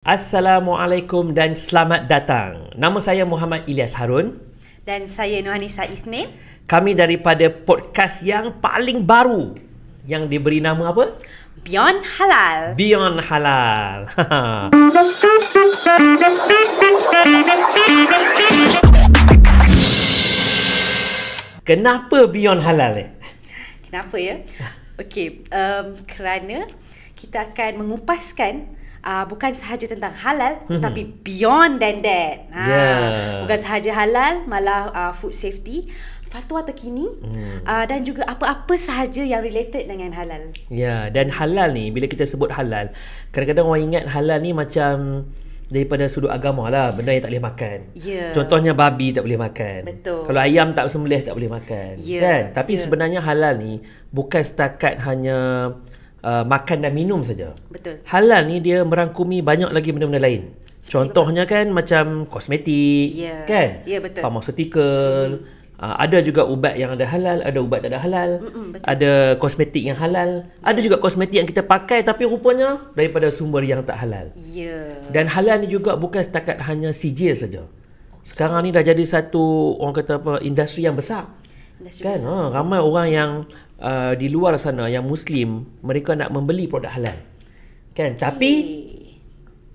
Assalamualaikum dan selamat datang. Nama saya Muhammad Ilyas Harun. Dan saya Nurhanisa Ithnin. Kami daripada podcast yang paling baru yang diberi nama apa? Beyond Halal. Beyond Halal. Kenapa Beyond Halal ni? Kenapa ya? Okey, kerana kita akan mengupaskan bukan sahaja tentang halal tetapi beyond than that. Bukan sahaja halal, malah food safety, fatwa terkini dan juga apa-apa sahaja yang related dengan halal. Ya, dan halal ni bila kita sebut halal, kadang-kadang orang ingat halal ni macam daripada sudut agama lah, benda yang tak boleh makan. Contohnya babi tak boleh makan. Betul. Kalau ayam tak sembelih tak boleh makan. Kan? Tapi sebenarnya halal ni bukan setakat hanya makan dan minum saja. Betul. Halal ni dia merangkumi banyak lagi benda-benda lain. Contohnya kan macam kosmetik, kan? Ya, betul. Pharmaceutical. Ada juga ubat yang ada halal, ada ubat tak ada halal. Betul. Ada kosmetik yang halal. Ada juga kosmetik yang kita pakai tapi rupanya daripada sumber yang tak halal. Dan halal ni juga bukan setakat hanya sijil saja. Sekarang ni dah jadi satu, orang kata apa, industri yang besar. Kan? Ramai orang yang di luar sana yang Muslim, mereka nak membeli produk halal. Kan? Tapi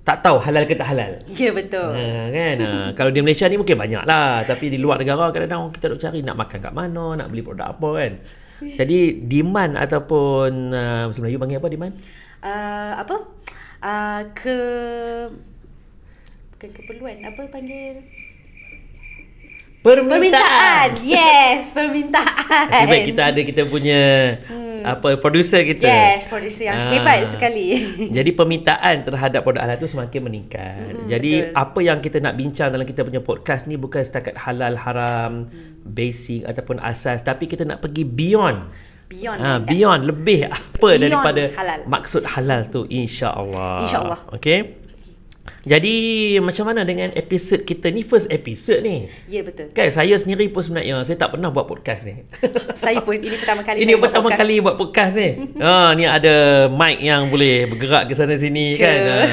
tak tahu halal ke tak halal. Ya, betul. Kan? Kalau di Malaysia ni mungkin banyak lah. Tapi di luar negara kadang-kadang kita duk cari nak makan kat mana, nak beli produk apa kan. Jadi demand ataupun bahasa Melayu panggil apa demand? Bukan keperluan, apa panggil? Permintaan. Yes, permintaan. Nasib baik kita punya producer kita. Yes, producer yang hebat sekali. Jadi permintaan terhadap produk halal tu semakin meningkat. Jadi betul. Apa yang kita nak bincang dalam kita punya podcast ni bukan setakat halal haram, basic ataupun asas, tapi kita nak pergi beyond. Beyond lebih apa beyond daripada halal. Maksud halal tu, insya-Allah. Insya-Allah. Okey. Jadi macam mana dengan episod kita ni, first episod ni? Ya, betul. Kan saya sendiri pun sebenarnya saya tak pernah buat podcast ni. Saya pun ini pertama kali ini pertama kali buat podcast ni. Ni ada mic yang boleh bergerak ke sana sini kan.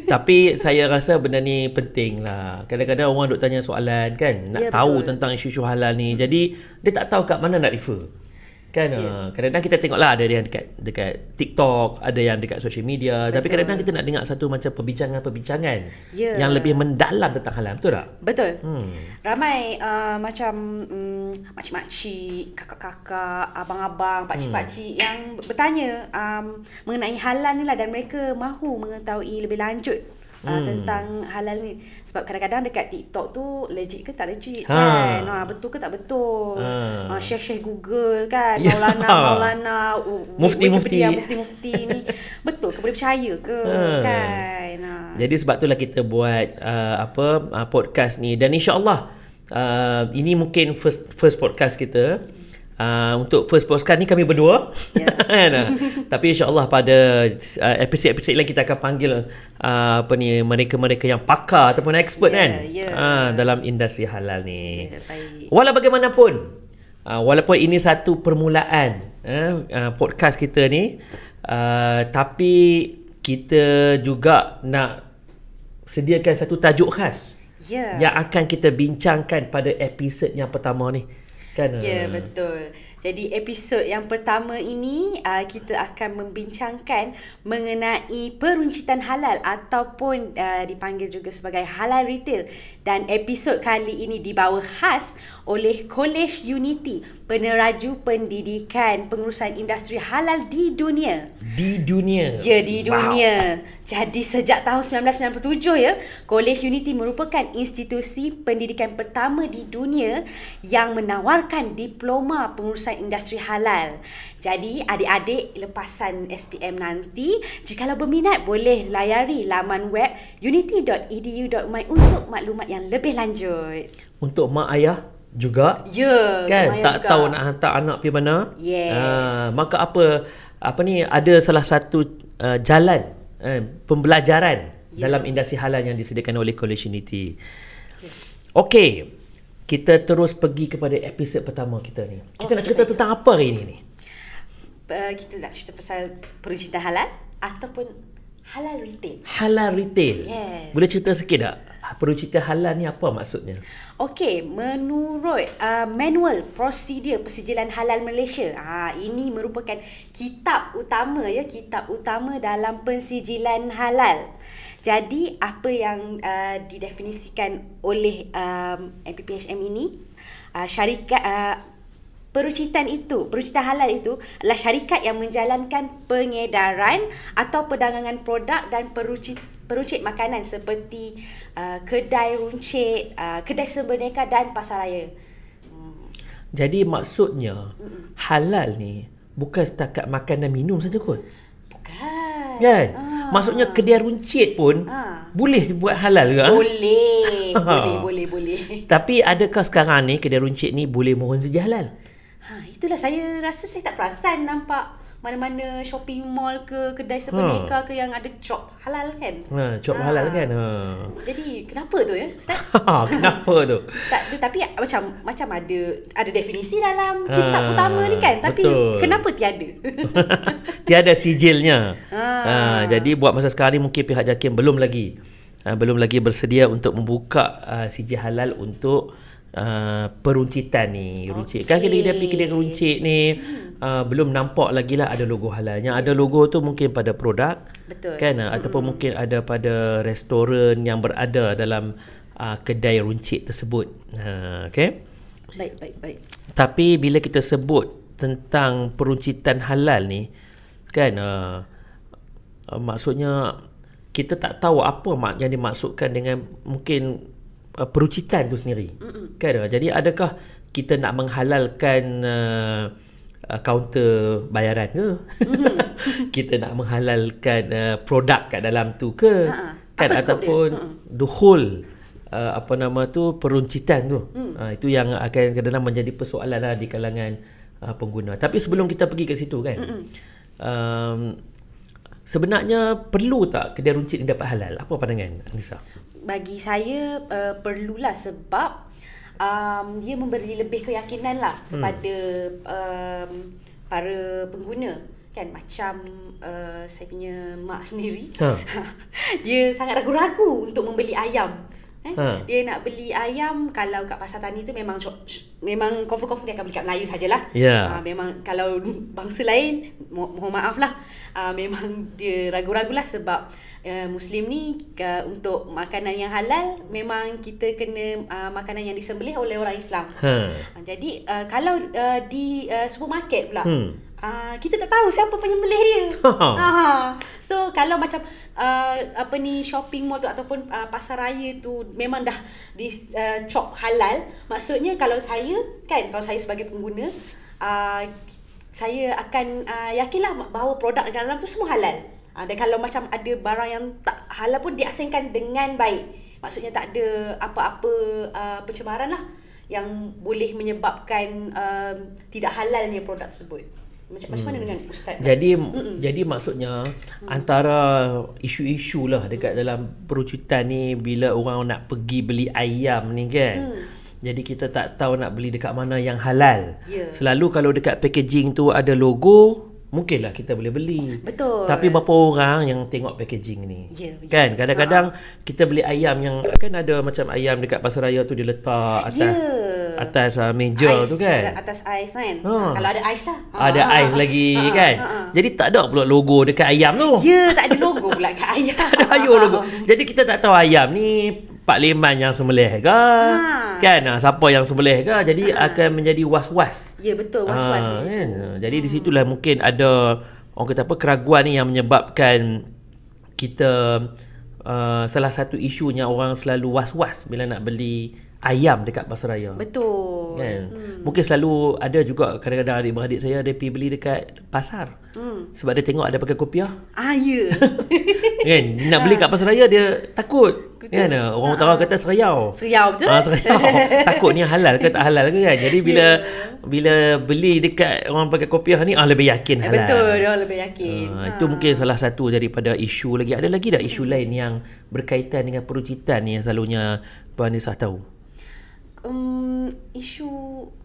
Tapi saya rasa benda ni penting lah. Kadang-kadang orang duk tanya soalan kan, nak tahu tentang isu-isu halal ni. Jadi dia tak tahu kat mana nak refer. Kan kadang-kadang kita tengoklah ada yang dekat TikTok, ada yang dekat social media. Betul. Tapi kadang-kadang kita nak dengar satu macam perbincangan yang lebih mendalam tentang halal, betul tak? Betul. Ramai macam makcik-makcik, kakak-kakak, abang-abang, pakcik-pakcik yang bertanya mengenai halal ni lah, dan mereka mahu mengetahui lebih lanjut tentang halal ni. Sebab kadang-kadang dekat TikTok tu legit ke tak legit kan, betul ke tak betul, share Google kan, Maulana mufti ni betul ke, boleh percaya ke kan. Jadi sebab itulah kita buat podcast ni, dan insya-Allah ini mungkin first podcast kita. Untuk first podcast ni kami berdua. Tapi insya-Allah pada episod-episod lain kita akan panggil mereka-mereka yang pakar ataupun expert dalam industri halal ni. Walau bagaimanapun, walaupun ini satu permulaan podcast kita ni, tapi kita juga nak sediakan satu tajuk khas yang akan kita bincangkan pada episod yang pertama ni. Ya, betul. Jadi episod yang pertama ini kita akan membincangkan mengenai peruncitan halal ataupun dipanggil juga sebagai halal retail, dan episod kali ini dibawa khas oleh College Unity, peneraju pendidikan pengurusan industri halal di dunia. Di dunia. Ya, di dunia. Jadi sejak tahun 1997 College Unity merupakan institusi pendidikan pertama di dunia yang menawarkan diploma pengurusan industri halal. Jadi adik-adik lepasan SPM nanti, jikalau berminat boleh layari laman web unity.edu.my untuk maklumat yang lebih lanjut. Untuk mak ayah juga, kan tak juga tahu nak hantar anak pergi mana. Maka apa ni, ada salah satu jalan pembelajaran dalam industri halal yang disediakan oleh College Unity. Okey, kita terus pergi kepada episod pertama kita ni. Kita nak cerita tentang apa hari ini ni? Kita nak cerita pasal peruncitan halal ataupun halal retail. Halal retail. Yes. Boleh cerita sikit tak? Peruncita halal ni apa maksudnya? Okey, menurut manual prosedur persijilan halal Malaysia, ini merupakan kitab utama dalam pensijilan halal. Jadi apa yang didefinisikan oleh MPPHM ini, syarikat peruncitan halal itu adalah syarikat yang menjalankan pengedaran atau perdagangan produk dan peruncit makanan seperti kedai runcit, kedai semberneka dan pasaraya. Jadi maksudnya halal ni bukan setakat makan dan minum saja kot. Bukan. Kan? Maksudnya kedai runcit pun boleh buat halal ke? Boleh. Tapi adakah sekarang ni kedai runcit ni boleh mohon sedia halal? Itulah saya rasa saya tak perasan nampak mana-mana shopping mall ke kedai semberneka ke yang ada cop halal kan. Cop halal kan. Jadi kenapa tu ya Ustaz? Kenapa tu? Tak ada, tapi macam ada definisi dalam kitab utama ni kan, tapi betul. Kenapa tiada? Tiada sijilnya. Jadi buat masa sekarang ni mungkin pihak JAKIM belum lagi bersedia untuk membuka sijil halal untuk peruncitan ni. Runcit kan kedai runcit ni belum nampak lagi lah ada logo halalnya. Ada logo tu mungkin pada produk. Betul. Kan ataupun mungkin ada pada restoran yang berada dalam kedai runcit tersebut. Okey. Baik. Tapi bila kita sebut tentang peruncitan halal ni kan, maksudnya kita tak tahu apa yang dimaksudkan dengan mungkin peruncitan tu sendiri. Kan? Jadi adakah kita nak menghalalkan kaunter bayaran ke? Kita nak menghalalkan produk kat dalam tu ke? Kan, ataupun the whole peruncitan tu. Itu yang akan kadang-kadang menjadi persoalan lah di kalangan pengguna. Tapi sebelum kita pergi ke situ kan, sebenarnya perlu tak kedai runcit ni dapat halal? Apa pandangan Anissa? Bagi saya perlulah, sebab dia memberi lebih keyakinan lah kepada para pengguna kan. Macam saya punya mak sendiri dia sangat ragu-ragu untuk membeli ayam. Dia nak beli ayam, kalau kat pasar tani tu memang confirm dia akan beli kat Melayu sajalah. Memang kalau bangsa lain mohon maaf lah, memang dia ragu-ragulah sebab Muslim ni untuk makanan yang halal memang kita kena makanan yang disembelih oleh orang Islam. Jadi kalau di supermarket pula kita tak tahu siapa penyembelih dia. So kalau macam shopping mall tu ataupun pasaraya tu memang dah di cop halal, maksudnya kalau saya sebagai pengguna, saya akan yakinlah bahawa produk dalam tu semua halal. Dan kalau macam ada barang yang tak halal pun diasingkan dengan baik. Maksudnya tak ada apa-apa pencemaran lah yang boleh menyebabkan tidak halalnya produk tersebut. Macam mana dengan Ustaz? Jadi maksudnya antara isu-isu lah dekat dalam peruncitan ni, bila orang nak pergi beli ayam ni kan, jadi kita tak tahu nak beli dekat mana yang halal. Selalu kalau dekat packaging tu ada logo, mungkinlah kita boleh beli. Betul. Tapi berapa orang yang tengok packaging ni? Kan kadang-kadang kita beli ayam yang kan ada macam ayam dekat pasaraya tu dia letak atas meja ais, tu kan. Atas ais kan. Kalau ada ais lah. Ada ais lagi kan. Jadi tak ada pula logo dekat ayam tu. Tak ada logo pula kat ayam. Tak ada logo. Jadi kita tak tahu ayam ni Pak Leman yang sembelih ke? Kan? Siapa yang sembelih ke? Jadi akan menjadi was-was. Ya betul, was-was. Kan? Jadi di situlah mungkin ada orang kata keraguan ni yang menyebabkan kita salah satu isunya orang selalu was-was bila nak beli ayam dekat pasaraya. Betul. Kan? Mungkin selalu ada juga kadang-kadang adik-beradik saya dia pergi beli dekat pasar. Sebab dia tengok ada pakai kopiah. Kan? Nak beli kat pasaraya dia takut. Kan? Orang utara kata seriau. Seriau betul. Seriau. Takut ni halal ke tak halal ke kan. Jadi bila beli dekat orang pakai kopiah ni lebih yakin halal. Betul, dia lebih yakin. Itu mungkin salah satu daripada isu lagi. Ada lagi tak isu lain yang berkaitan dengan peruncitan ni yang selalunya Puan Anissa tahu? Isu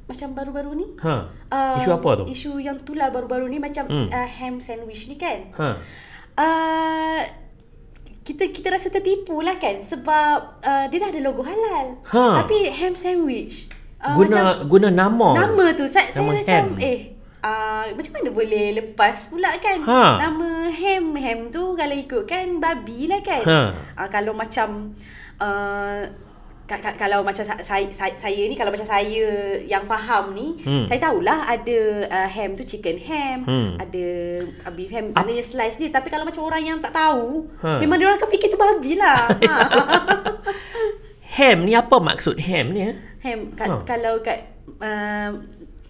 macam baru-baru ni. Isu apa tu? Isu yang itulah baru-baru ni macam ham sandwich ni kan. kita rasa tertipu lah kan, sebab dia dah ada logo halal. Tapi ham sandwich guna nama tu saya macam macam mana boleh lepas pula kan nama ham tu, kalau ikutkan babi lah kan. Kalau macam kalau macam saya ni, kalau macam saya yang faham ni, saya tahulah ada ham tu chicken ham, ada beef ham, ada yang slice dia. Tapi kalau macam orang yang tak tahu, memang dia orang akan fikir tu babi lah. Ham ni apa maksud ham ni? Ham kalau kat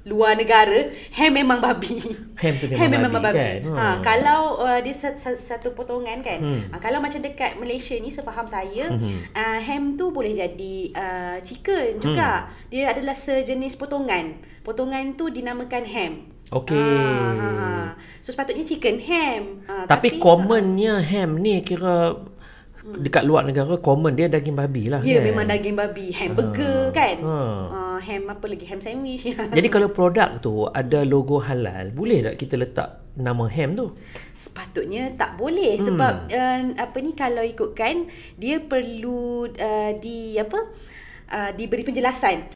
luar negara, ham memang babi. Ham tu memang babi kan. Kalau dia satu potongan kan. Kalau macam dekat Malaysia ni, sefaham saya, ham tu boleh jadi chicken juga. Dia adalah sejenis potongan. Potongan tu dinamakan ham. So sepatutnya chicken ham. Tapi commonnya ham ni kira dekat luar negara common dia daging babi lah. Ya, memang daging babi. Hamburger kan. Ham apa lagi, ham sandwich. Jadi kalau produk tu ada logo halal, boleh tak kita letak nama ham tu? Sepatutnya tak boleh, sebab kalau ikutkan dia perlu diberi penjelasan.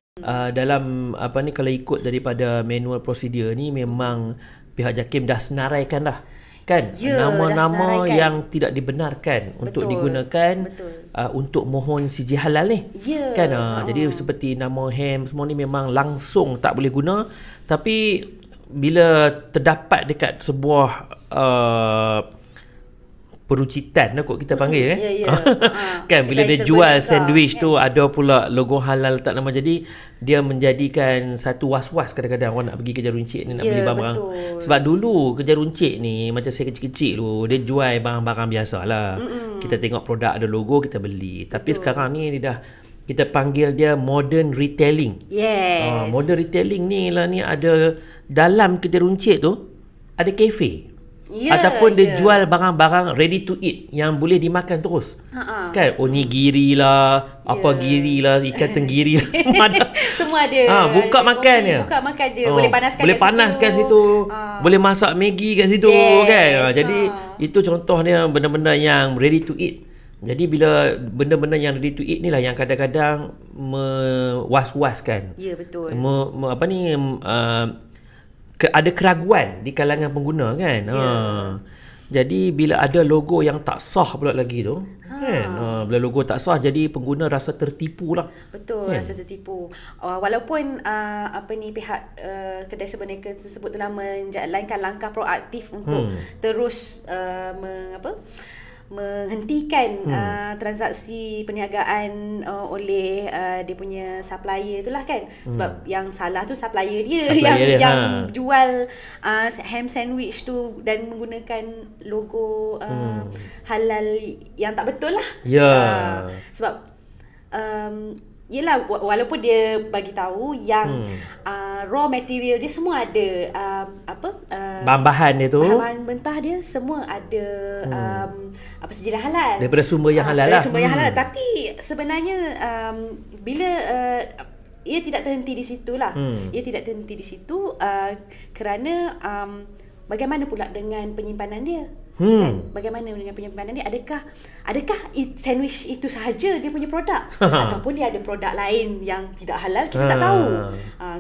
Dalam kalau ikut daripada manual prosedur ni, memang pihak JAKIM dah senaraikan dah kan, nama-nama yang tidak dibenarkan untuk digunakan untuk mohon sijil halal ni kan. Jadi seperti nama ham semua ni memang langsung tak boleh guna. Tapi bila terdapat dekat sebuah peruncitan lah kot kita panggil kan, bila dia jual sandwich tu ada pula logo halal tak nama, jadi dia menjadikan satu was-was kadang-kadang orang nak pergi Kejar Runcit ni nak beli barang. Sebab dulu Kejar Runcit ni macam saya kecil-kecil tu, dia jual barang-barang biasa lah. Kita tengok produk ada logo kita beli. Tapi sekarang ni dia dah, kita panggil dia modern retailing. Modern retailing ni lah, ni ada dalam Kejar Runcit tu ada kafe. Ataupun dia jual barang-barang ready to eat yang boleh dimakan terus. Kan, onigiri lah, apa giri lah, ikan tenggiri lah, semua ada. Semua ada. Buka makan je. Buka makan je. Boleh panaskan kat situ. Boleh masak Maggi kat situ kan. Jadi itu contohnya benda-benda yang ready to eat. Jadi bila benda-benda yang ready to eat ni lah yang kadang-kadang was-waskan. Ya, betul. Ada keraguan di kalangan pengguna kan. Jadi bila ada logo yang tak sah pula lagi tu kan, bila logo tak sah, jadi pengguna rasa tertipu lah. Betul, rasa tertipu. Walaupun pihak kedai sebenarnya tersebut telah menjalankan langkah proaktif untuk terus menghentikan transaksi perniagaan oleh dia punya supplier itulah kan. Sebab yang salah tu supplier dia yang jual ham sandwich tu dan menggunakan logo halal yang tak betul lah. Sebab yelah, walaupun dia bagi tahu yang raw material dia semua ada bahan-bahan dia tu, bahan mentah dia semua ada sejilah halal daripada sumber yang halal lah. Sumber yang halal. Tapi sebenarnya bila ia tidak terhenti di situ lah. Ia tidak terhenti di situ kerana bagaimana pula dengan penyimpanan dia? Kan? Bagaimana dengan penyimpanan dia? Adakah sandwich itu sahaja dia punya produk? Ataupun dia ada produk lain yang tidak halal, kita tak tahu.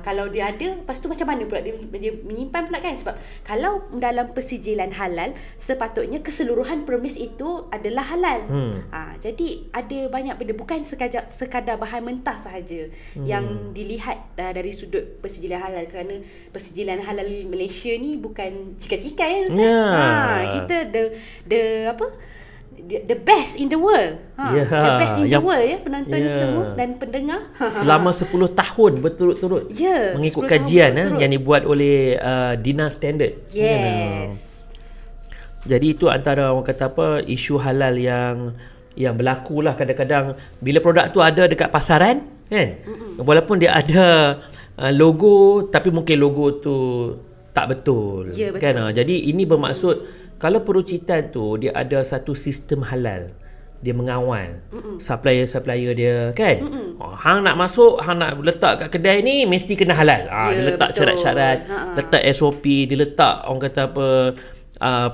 Kalau dia ada, lepas tu macam mana pula dia menyimpan pula kan? Sebab kalau dalam persijilan halal, sepatutnya keseluruhan premis itu adalah halal. Jadi ada banyak benda, bukan sekadar bahan mentah sahaja yang dilihat dari sudut persijilan halal. Kerana persijilan halal Malaysia ni bukan cikai-cikai Ustaz. Kita the best in the world. The best in the world penonton semua dan pendengar. Selama 10 tahun berturut-turut mengikut kajian yang dibuat oleh Dina Standard. Jadi itu antara orang kata isu halal yang berlaku lah kadang-kadang bila produk tu ada dekat pasaran kan. Walaupun dia ada logo, tapi mungkin logo tu tak betul. Kan. Jadi ini bermaksud kalau peruncitan tu dia ada satu sistem halal, dia mengawal supplier-supplier dia kan. Hang nak masuk, hang nak letak kat kedai ni mesti kena halal. Dia letak syarat-syarat, letak SOP, dia letak orang kata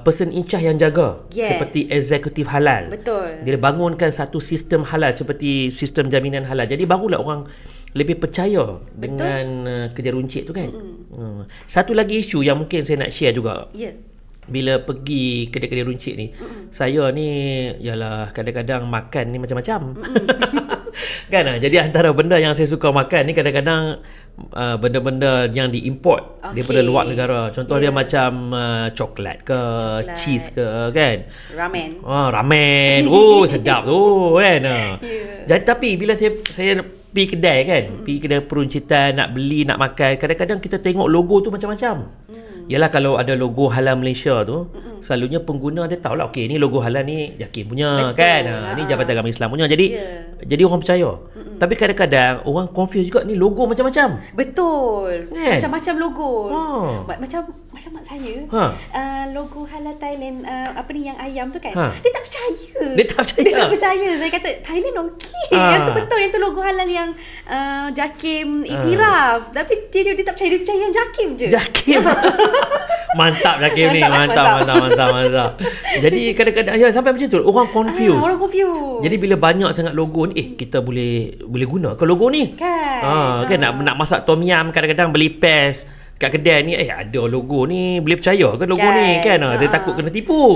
person in charge yang jaga. Yes. Seperti eksekutif halal. Betul. Dia bangunkan satu sistem halal seperti sistem jaminan halal. Jadi barulah orang lebih percaya dengan kerja runcit tu kan. Satu lagi isu yang mungkin saya nak share juga. Ya. Bila pergi kedai-kedai runcit ni, saya ni ialah kadang-kadang makan ni macam-macam. Kan? Jadi antara benda yang saya suka makan ni kadang-kadang benda-benda yang diimport daripada luar negara. Contoh dia macam coklat ke, cheese ke, kan? Ramen. Ramen. Sedap tu kan. Jadi tapi bila saya pergi kedai kan, pergi kedai peruncitan nak beli, nak makan, kadang-kadang kita tengok logo tu macam-macam. Yalah, kalau ada logo halal Malaysia tu, selalunya pengguna dia tahulah, okey ni logo halal ni Jakim punya. Betul. Kan. Ni Jabatan Agama Islam punya. Jadi jadi orang percaya. Tapi kadang-kadang orang confuse juga, ni logo macam-macam. Betul. Kan? Macam-macam logo. Macam mak saya. Logo halal Thailand apa ni yang ayam tu kan. Dia tak percaya. Dia tak percaya. Saya kata Thailand okey. Yang tu betul, yang tu logo halal yang Jakim iktiraf. Tapi dia tak percaya, dia percaya yang Jakim je. Jakim. Mantap Jakim ni. Mantap. Jadi kadang-kadang sampai macam tu orang confuse. Orang confuse. Jadi bila banyak sangat logo ni, kita boleh guna ke logo ni? Kan. Kan nak masak tom yum, kadang-kadang beli pes kat kedai ni, ada logo ni, boleh percaya ke logo ni kan? Dia takut kena tipu.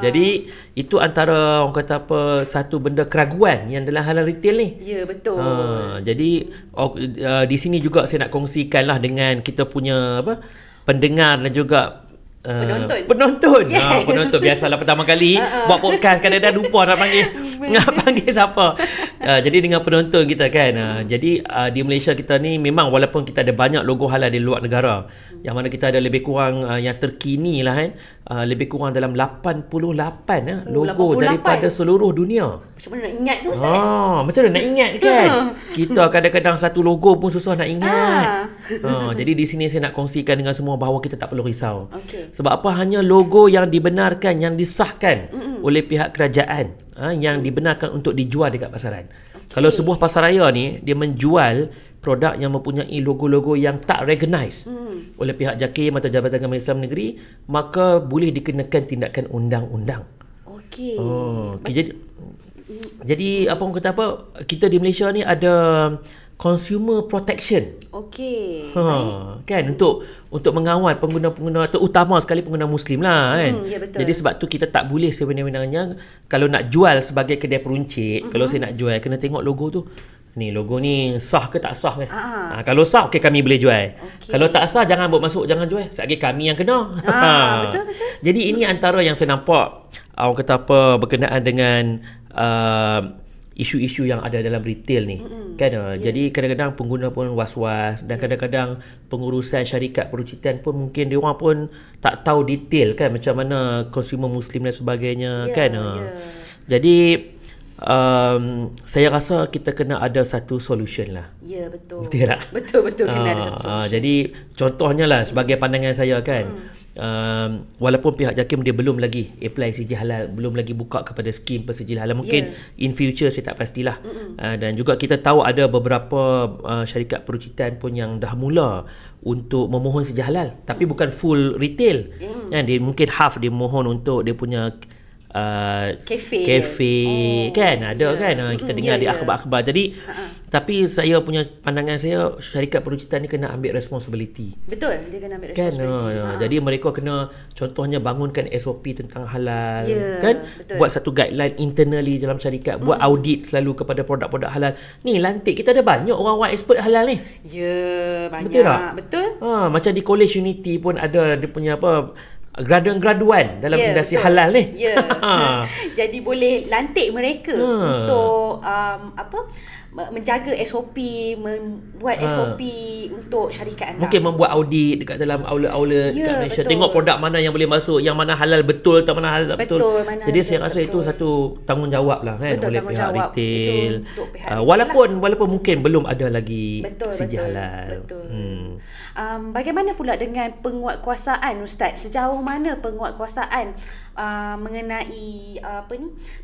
Jadi itu antara orang kata apa, satu benda keraguan yang dalam halal retail ni. Ya, betul. Jadi di sini juga saya nak kongsikan lah dengan kita punya pendengar dan juga penonton. Yes. Penonton biasalah pertama kali buat podcast kadang-kadang lupa nak panggil siapa. Jadi dengan penonton kita kan. Jadi di Malaysia kita ni memang walaupun kita ada banyak logo halal di luar negara, yang mana kita ada lebih kurang yang terkini lah kan, lebih kurang dalam 88 logo 88 daripada seluruh dunia. Macam mana nak ingat tu Ustaz? Macam mana nak ingat kan? Kita kadang-kadang satu logo pun susah nak ingat. Jadi di sini saya nak kongsikan dengan semua bahawa kita tak perlu risau. Sebab apa? Hanya logo yang dibenarkan, yang disahkan oleh pihak kerajaan, yang dibenarkan untuk dijual dekat pasaran. Kalau sebuah pasaraya ni dia menjual produk yang mempunyai logo-logo yang tak recognize oleh pihak JAKIM atau Jabatan Agama Islam Negeri, maka boleh dikenakan tindakan undang-undang. Jadi apa orang kata apa, kita di Malaysia ni ada consumer protection. Kan, untuk mengawal pengguna-pengguna, terutama sekali pengguna Muslim lah kan. Betul. Jadi sebab tu kita tak boleh sebenarnya kalau nak jual sebagai kedai peruncit, kalau saya nak jual kena tengok logo tu. Ni logo ni sah ke tak sah kan? Kalau sah, okey kami boleh jual. Kalau tak sah, jangan buat masuk, jangan jual. Sebab kami yang kena. Betul. Jadi ini antara yang saya nampak orang kata apa berkenaan dengan isu-isu yang ada dalam retail ni. Kan? Jadi kadang-kadang pengguna pun was-was, dan kadang-kadang pengurusan syarikat peruncitan pun mungkin dia orang pun tak tahu detail kan macam mana consumer Muslim dan sebagainya. Kan? Jadi saya rasa kita kena ada satu solution lah. Ya, betul. Betul tak? Betul kena ada satu solution. Jadi contohnya lah sebagai pandangan saya kan, walaupun pihak JAKIM dia belum lagi apply sijil halal, belum lagi buka kepada skim persijil halal, mungkin in future saya tak pastilah. Dan juga kita tahu ada beberapa syarikat peruncitan pun yang dah mula untuk memohon sijil halal, tapi bukan full retail. Dia mungkin half dia mohon untuk dia punya kafe kan, ada kan kita dengar di akhbar-akhbar. Jadi tapi saya punya pandangan saya, syarikat peruncitan ni kena ambil responsibility. Betul, dia kena ambil responsibility. Jadi mereka kena contohnya bangunkan SOP tentang halal kan, betul. Buat satu guideline internally dalam syarikat, buat audit selalu kepada produk-produk halal. Ni lantik kita ada banyak orang-orang expert halal ni. Banyak. Betul tak? Betul. Macam di College Unity pun ada dia punya graduan-graduan dalam industri halal ni. Jadi boleh lantik mereka untuk menjaga SOP, membuat SOP untuk syarikat anda. Mungkin membuat audit dekat dalam aula-aula dekat Malaysia. Betul. Tengok produk mana yang boleh masuk, yang mana halal betul atau mana halal tak betul. Jadi saya rasa itu satu tanggungjawab lah kan, oleh pihak retail. Walaupun mungkin belum ada lagi sijil halal. Betul. Bagaimana pula dengan penguatkuasaan Ustaz? Sejauh mana penguatkuasaan mengenai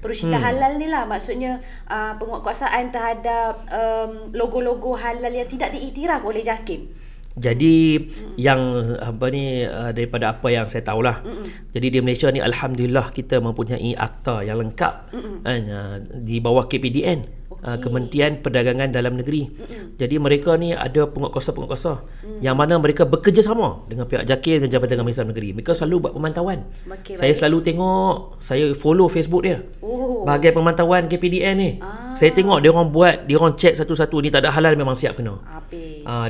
peruncitan halal ni lah, maksudnya penguatkuasaan terhadap logo-logo halal yang tidak diiktiraf oleh JAKIM? Jadi yang apa ni daripada apa yang saya tahulah. Jadi di Malaysia ni alhamdulillah kita mempunyai akta yang lengkap di bawah KPDN. Kementerian Perdagangan Dalam Negeri. Jadi mereka ni ada penguatkuasa yang mana mereka bekerjasama dengan pihak JAKIM dan Jabatan Gambang Islam Negeri. Mereka selalu buat pemantauan. Saya selalu tengok, saya follow Facebook dia. Bahagian pemantauan KPDN ni. Saya tengok dia orang check satu-satu, ni tak ada halal memang siap kena.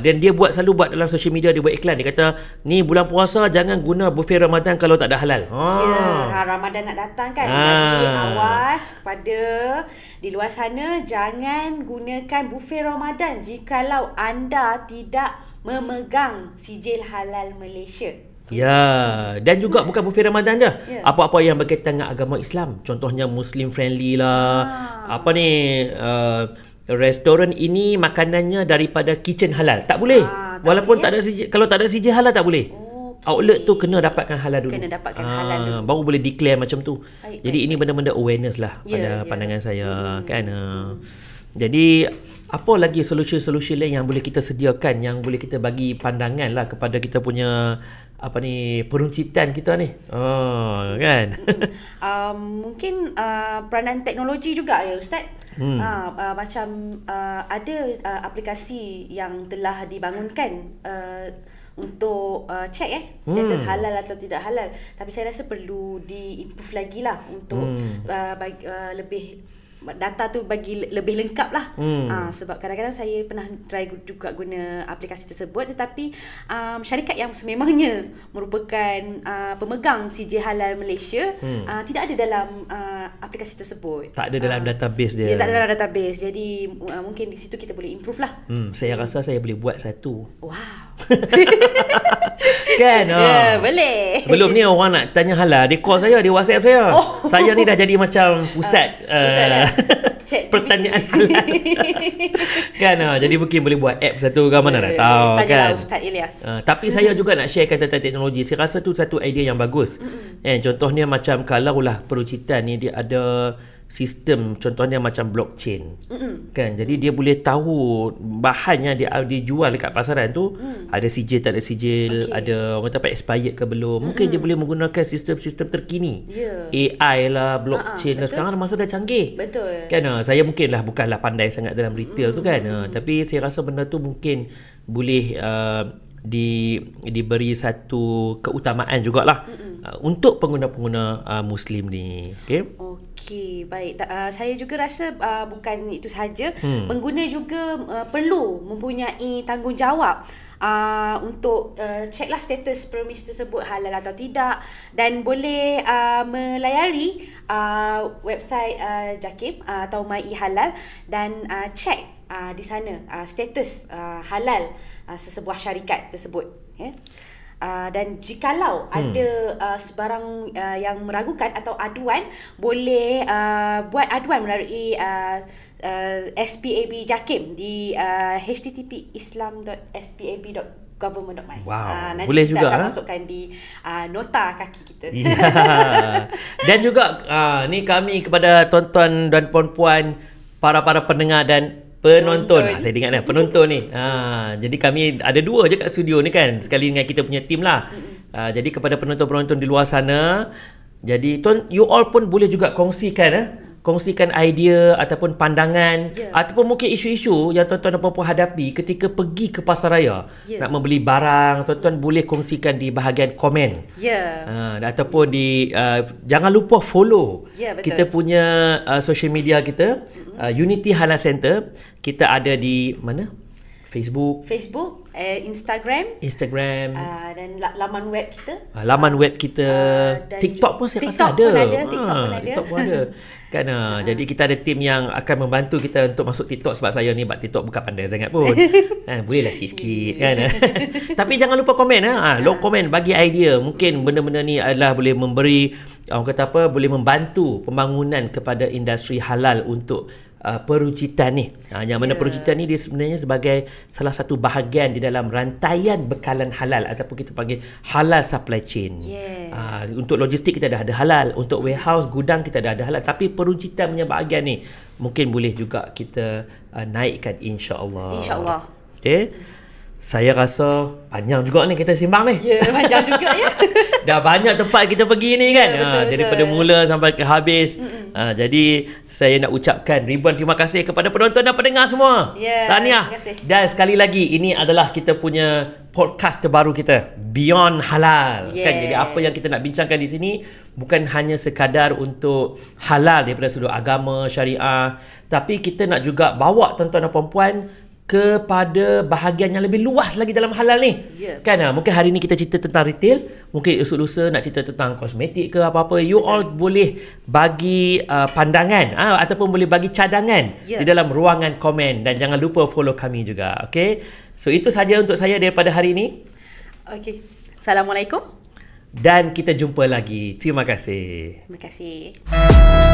Dan dia selalu buat dalam social media, dia buat iklan. Dia kata, ni bulan puasa jangan guna buffet Ramadan kalau tak ada halal. Ramadan nak datang kan. Jadi awas kepada di luar sana, jangan gunakan buffet Ramadan jikalau anda tidak memegang sijil halal Malaysia. Ya, dan juga bukan buffet Ramadan dah. Apa-apa yang berkaitan dengan agama Islam. Contohnya Muslim friendly lah. Apa ni, restoran ini makanannya daripada kitchen halal. Tak boleh. Walaupun tak ada sijil, kalau tak ada sijil halal tak boleh. Outlet tu kena dapatkan halal dulu. Baru boleh declare macam tu. Jadi ini benda-benda awareness lah pada pandangan saya kan. Jadi apa lagi solusi-solusi lain yang boleh kita sediakan, yang boleh kita bagi pandangan lah kepada kita punya apa ni, peruncitan kita ni. Kan. Mungkin peranan teknologi juga ya Ustaz. Macam ada aplikasi yang telah dibangunkan untuk check status halal atau tidak halal, tapi saya rasa perlu di-improve lagi lah untuk lebih data tu bagi lebih lengkap lah. Sebab kadang-kadang saya pernah try juga guna aplikasi tersebut, tetapi syarikat yang sememangnya merupakan pemegang sijil halal Malaysia tidak ada dalam aplikasi tersebut. Tak ada dalam database dia. Tak ada dalam database. Jadi mungkin di situ kita boleh improve lah. Saya rasa saya boleh buat satu. Wow. Kan? Boleh. Sebelum ni orang nak tanya halal, dia call saya, dia WhatsApp saya. Saya ni dah jadi macam pusat pertanyaan halal. Kan? Jadi mungkin boleh buat app satu ke, mana nak tahu kan. Tanyalah Ustaz Ilyas. Tapi saya juga nak sharekan tentang teknologi. Saya rasa tu satu idea yang bagus. Contohnya macam kalaulah peruncitan ni dia ada sistem, contohnya macam blockchain. Kan, jadi dia boleh tahu bahan yang dia jual dekat pasaran tu ada sijil tak ada sijil, ada orang kata expired ke belum. Mungkin dia boleh menggunakan sistem-sistem terkini. AI lah, blockchain lah. Sekarang masa dah canggih. Betul. Kan, saya bukanlah pandai sangat dalam retail tu kan. Tapi saya rasa benda tu mungkin boleh diberi satu keutamaan jugalah untuk pengguna-pengguna Muslim ni. Okey, baik. Saya juga rasa bukan itu sahaja. Pengguna juga perlu mempunyai tanggungjawab untuk ceklah status premis tersebut halal atau tidak, dan boleh melayari website JAKIM atau MyEHalal dan cek di sana status halal sesebuah syarikat tersebut. Dan jikalau ada sebarang yang meragukan atau aduan, boleh buat aduan melalui SPAB JAKIM di http://islam.spab.government.my. Nanti boleh kita juga akan masukkan di nota kaki kita. Dan juga ni kami kepada tuan-tuan dan puan-puan, para pendengar dan penonton. Saya ingat dah penonton ni. Jadi kami ada dua je kat studio ni kan, sekali dengan kita punya tim lah. Jadi kepada penonton-penonton di luar sana, jadi you all pun boleh juga kongsikan idea ataupun pandangan ataupun mungkin isu-isu yang tuan-tuan dan puan-puan hadapi ketika pergi ke pasaraya nak membeli barang. Tuan-tuan boleh kongsikan di bahagian komen. Ataupun jangan lupa follow kita punya social media kita, Unity Halal Center. Kita ada di mana? Facebook, Instagram, dan laman web kita. TikTok pun saya rasa ada. TikTok pun ada. Kan, jadi kita ada tim yang akan membantu kita untuk masuk TikTok, sebab saya ni buat TikTok bukan pandai sangat pun. Bolehlah sikit-sikit kan. Tapi jangan lupa komen. Long komen, bagi idea. Mungkin benda-benda ni adalah boleh memberi, orang kata apa, boleh membantu pembangunan kepada industri halal untuk peruncitan ni. Yang mana peruncitan ni dia sebenarnya sebagai salah satu bahagian di dalam rantaian bekalan halal ataupun kita panggil halal supply chain. Untuk logistik kita dah ada halal, untuk warehouse, gudang kita dah ada halal, tapi peruncitan punya bahagian ni mungkin boleh juga kita naikkan, insya-Allah. Insya-Allah. Okay. Saya rasa panjang juga ni kita simbang ni. Ya, panjang juga ya. Dah banyak tempat kita pergi ni kan. Betul, Daripada mula sampai ke habis. Jadi saya nak ucapkan ribuan terima kasih kepada penonton dan pendengar semua. Ya, Tahniah. terima kasih. Dan sekali lagi, ini adalah kita punya podcast terbaru kita, Beyond Halal. Kan? Jadi apa yang kita nak bincangkan di sini bukan hanya sekadar untuk halal daripada sudut agama, syariah, tapi kita nak juga bawa tuan-tuan dan puan-puan kepada bahagian yang lebih luas lagi dalam halal ni. Kan? Mungkin hari ni kita cerita tentang retail, mungkin esok lusa nak cerita tentang kosmetik ke apa-apa. You all boleh bagi pandangan ataupun boleh bagi cadangan di dalam ruangan komen, dan jangan lupa follow kami juga. Okay? So itu saja untuk saya daripada hari ini. Okay. Assalamualaikum. Dan kita jumpa lagi. Terima kasih. Terima kasih.